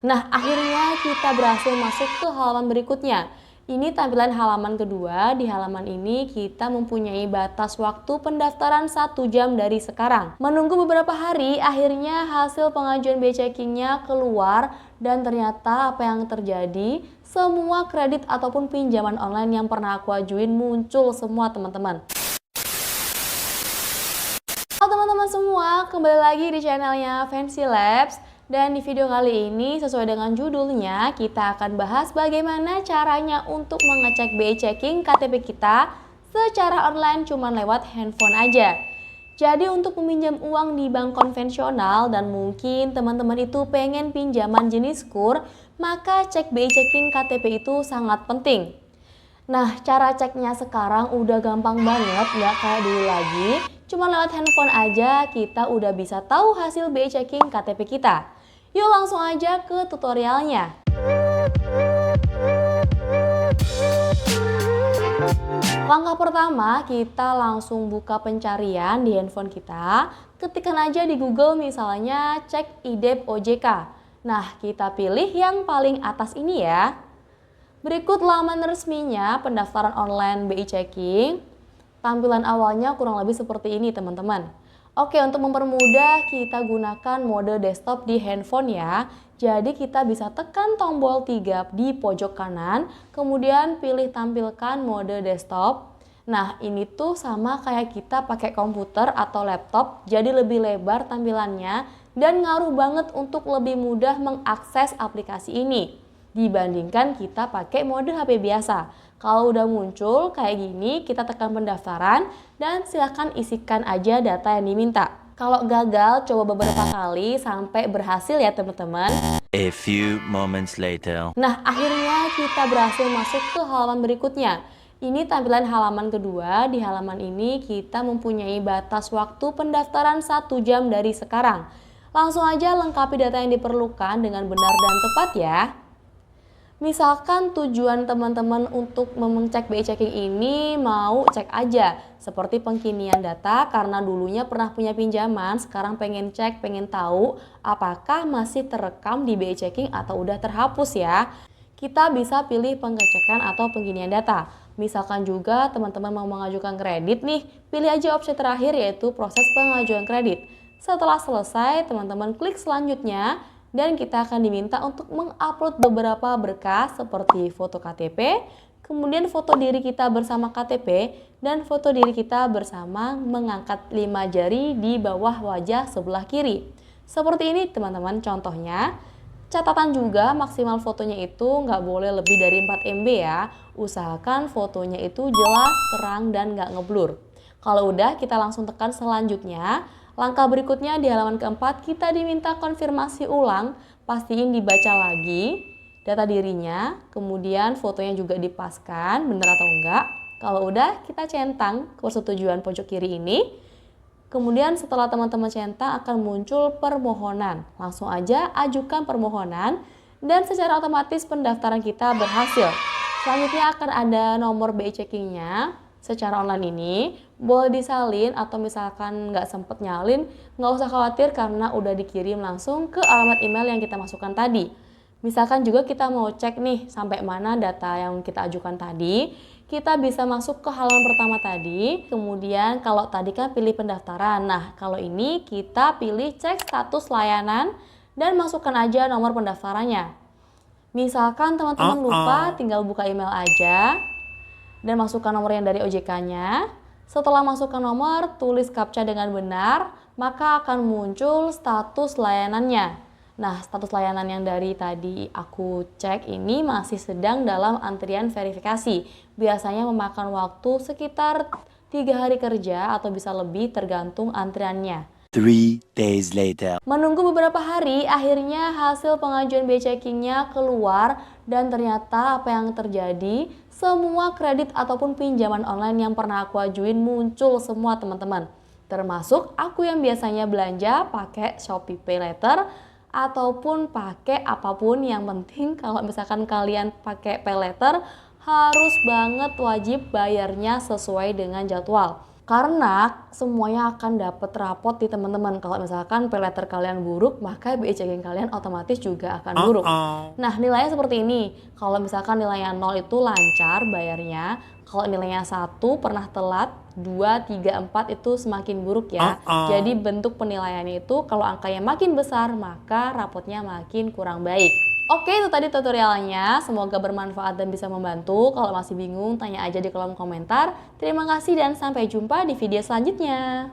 Nah, akhirnya kita berhasil masuk ke halaman berikutnya. Ini tampilan halaman kedua. Di halaman ini kita mempunyai batas waktu pendaftaran 1 jam dari sekarang. Menunggu beberapa hari, akhirnya hasil pengajuan BChecking-nya keluar dan ternyata apa yang terjadi, semua kredit ataupun pinjaman online yang pernah aku ajuin muncul semua teman-teman. Halo teman-teman semua, kembali lagi di channelnya Fancy Labs. Dan di video kali ini sesuai dengan judulnya, kita akan bahas bagaimana caranya untuk mengecek BI checking KTP kita secara online cuma lewat handphone aja. Jadi untuk meminjam uang di bank konvensional dan mungkin teman-teman itu pengen pinjaman jenis KUR, maka cek BI checking KTP itu sangat penting. Nah, cara ceknya sekarang udah gampang banget, nggak kayak dulu lagi. Cuma lewat handphone aja kita udah bisa tahu hasil BI checking KTP kita. Yuk langsung aja ke tutorialnya. Langkah pertama, kita langsung buka pencarian di handphone kita. Ketikkan aja di Google misalnya cek IDEP OJK. Nah, kita pilih yang paling atas ini ya. Berikut laman resminya pendaftaran online BI checking. Tampilan awalnya kurang lebih seperti ini teman-teman. Oke, untuk mempermudah kita gunakan mode desktop di handphone ya. Jadi kita bisa tekan tombol 3 di pojok kanan, kemudian pilih tampilkan mode desktop. Nah, ini tuh sama kayak kita pakai komputer atau laptop, jadi lebih lebar tampilannya dan ngaruh banget untuk lebih mudah mengakses aplikasi ini dibandingkan kita pakai mode HP biasa. Kalau udah muncul kayak gini, kita tekan pendaftaran dan silahkan isikan aja data yang diminta. Kalau gagal, coba beberapa kali sampai berhasil ya teman-teman. A few moments later. Nah, akhirnya kita berhasil masuk ke halaman berikutnya. Ini tampilan halaman kedua. Di halaman ini kita mempunyai batas waktu pendaftaran 1 jam dari sekarang. Langsung aja lengkapi data yang diperlukan dengan benar dan tepat ya. Misalkan tujuan teman-teman untuk mengecek BI checking ini mau cek aja seperti pengkinian data karena dulunya pernah punya pinjaman, sekarang pengen cek, pengen tahu apakah masih terekam di BI checking atau udah terhapus ya. Kita bisa pilih pengecekan atau pengkinian data. Misalkan juga teman-teman mau mengajukan kredit nih, pilih aja opsi terakhir yaitu proses pengajuan kredit. Setelah selesai, teman-teman klik selanjutnya. Dan kita akan diminta untuk mengupload beberapa berkas seperti foto KTP, kemudian foto diri kita bersama KTP, dan foto diri kita bersama mengangkat 5 jari di bawah wajah sebelah kiri. Seperti ini teman-teman contohnya. Catatan juga maksimal fotonya itu nggak boleh lebih dari 4 MB ya. Usahakan fotonya itu jelas, terang, dan nggak ngeblur. Kalau udah kita langsung tekan selanjutnya. Langkah berikutnya di halaman keempat kita diminta konfirmasi ulang, pastiin dibaca lagi data dirinya, kemudian fotonya juga dipaskan benar atau enggak. Kalau udah kita centang ke persetujuan pojok kiri ini. Kemudian setelah teman-teman centang akan muncul permohonan. Langsung aja ajukan permohonan dan secara otomatis pendaftaran kita berhasil. Selanjutnya akan ada nomor BI checking-nya. Secara online ini boleh disalin atau misalkan nggak sempet nyalin, nggak usah khawatir karena udah dikirim langsung ke alamat email yang kita masukkan tadi. Misalkan juga kita mau cek nih sampai mana data yang kita ajukan tadi, kita bisa masuk ke halaman pertama tadi, kemudian kalau tadi kan pilih pendaftaran. Nah, kalau ini kita pilih cek status layanan dan masukkan aja nomor pendaftarannya. Misalkan teman-teman lupa, tinggal buka email aja dan masukkan nomor yang dari OJK-nya. Setelah masukkan nomor, tulis CAPTCHA dengan benar, maka akan muncul status layanannya. Nah, status layanan yang dari tadi aku cek ini masih sedang dalam antrian verifikasi. Biasanya memakan waktu sekitar 3 hari kerja atau bisa lebih tergantung antriannya. 3 days later. Menunggu beberapa hari, akhirnya hasil pengajuan BI checking-nya keluar dan ternyata apa yang terjadi, semua kredit ataupun pinjaman online yang pernah aku ajuin muncul semua teman-teman. Termasuk aku yang biasanya belanja pakai Shopee Pay Later ataupun pakai apapun, yang penting kalau misalkan kalian pakai Pay Later harus banget wajib bayarnya sesuai dengan jadwal. Karena semuanya akan dapat rapot di teman-teman. Kalau misalkan pay letter kalian buruk, maka BI checking kalian otomatis juga akan buruk. Nah, nilainya seperti ini. Kalau misalkan nilainya 0 itu lancar bayarnya. Kalau nilainya 1 pernah telat, 2, 3, 4 itu semakin buruk ya. Jadi bentuk penilaiannya itu kalau angkanya makin besar, maka rapotnya makin kurang baik. Oke, itu tadi tutorialnya. Semoga bermanfaat dan bisa membantu. Kalau masih bingung, tanya aja di kolom komentar. Terima kasih dan sampai jumpa di video selanjutnya.